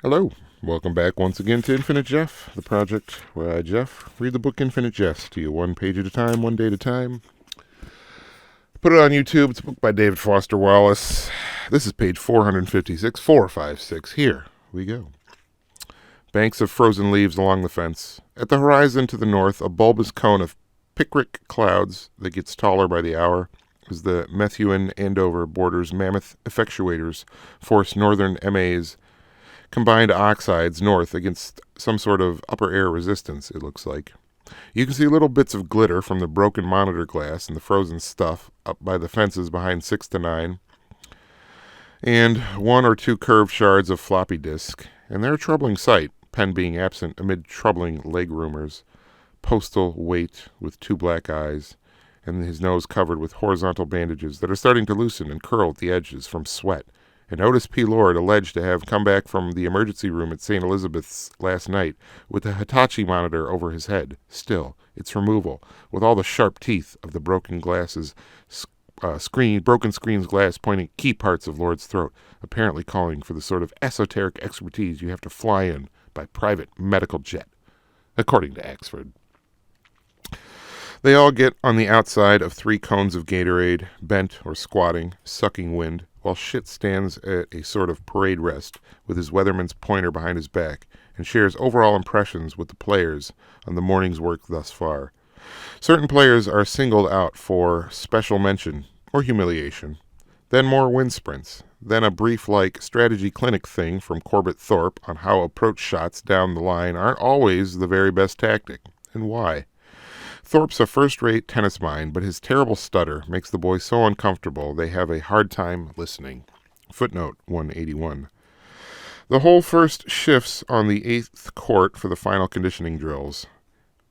Hello, welcome back once again to Infinite Jeff, the project where I, Jeff, read the book Infinite Jest to you one page at a time, one day at a time. Put it on YouTube. It's a book by David Foster Wallace. This is page 456, 456. Here we go. Banks of frozen leaves along the fence. At the horizon to the north, a bulbous cone of picric clouds that gets taller by the hour as the Methuen Andover borders mammoth effectuators force northern MAs combined oxides north against some sort of upper air resistance, it looks like. You can see little bits of glitter from the broken monitor glass and the frozen stuff up by the fences behind 6 to 9, and one or two curved shards of floppy disk, and they're a troubling sight, Penn being absent amid troubling leg rumors. Postal weight with 2 black eyes, and his nose covered with horizontal bandages that are starting to loosen and curl at the edges from sweat. And Otis P. Lord alleged to have come back from the emergency room at St. Elizabeth's last night with a Hitachi monitor over his head. Still, its removal, with all the sharp teeth of the broken screen's glass pointing key parts of Lord's throat, apparently calling for the sort of esoteric expertise you have to fly in by private medical jet, according to Axford. They all get on the outside of 3 cones of Gatorade, bent or squatting, sucking wind, while Shit stands at a sort of parade rest with his weatherman's pointer behind his back and shares overall impressions with the players on the morning's work thus far. Certain players are singled out for special mention or humiliation, then more wind sprints, then a brief strategy clinic thing from Corbett Thorpe on how approach shots down the line aren't always the very best tactic, and why. Thorpe's a first-rate tennis mind, but his terrible stutter makes the boys so uncomfortable they have a hard time listening. Footnote 181. The whole first shifts on the 8th court for the final conditioning drills.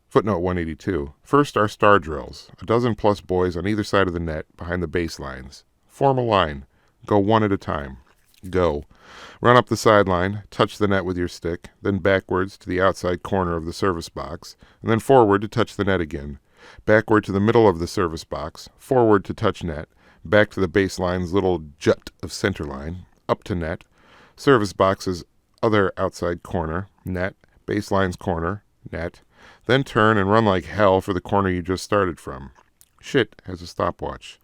Footnote 182. First are star drills, a dozen plus boys on either side of the net behind the baselines. Form a line. Go one at a time. Go. Run up the sideline, touch the net with your stick, then backwards to the outside corner of the service box, and then forward to touch the net again. Backward to the middle of the service box, forward to touch net, back to the baseline's little jut of center line, up to net, service box's other outside corner, net, baseline's corner, net, then turn and run like hell for the corner you just started from. Shit has a stopwatch.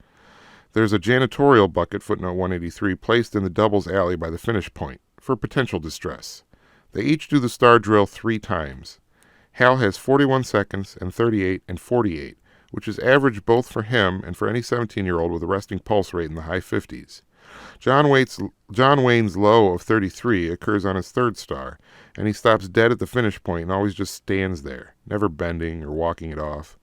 There's a janitorial bucket, footnote 183, placed in the doubles alley by the finish point, for potential distress. They each do the star drill 3 times. Hal has 41 seconds and 38 and 48, which is average both for him and for any 17-year-old with a resting pulse rate in the high 50s. John Wayne's low of 33 occurs on his 3rd star, and he stops dead at the finish point and always just stands there, never bending or walking it off.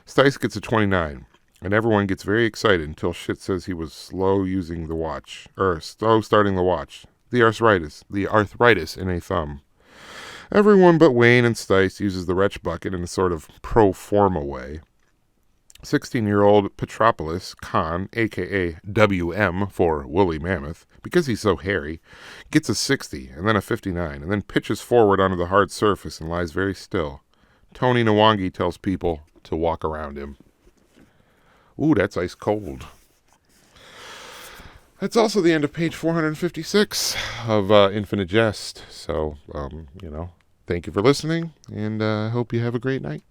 Stice gets a 29. And everyone gets very excited until Shit says he was slow starting the watch. The arthritis in a thumb. Everyone but Wayne and Stice uses the retch bucket in a sort of pro forma way. 16-year-old Petropolis Khan, a.k.a. WM for Woolly Mammoth, because he's so hairy, gets a 60 and then a 59, and then pitches forward onto the hard surface and lies very still. Tony Nwangi tells people to walk around him. Ooh, that's ice cold. That's also the end of page 456 of Infinite Jest. So, thank you for listening, and I hope you have a great night.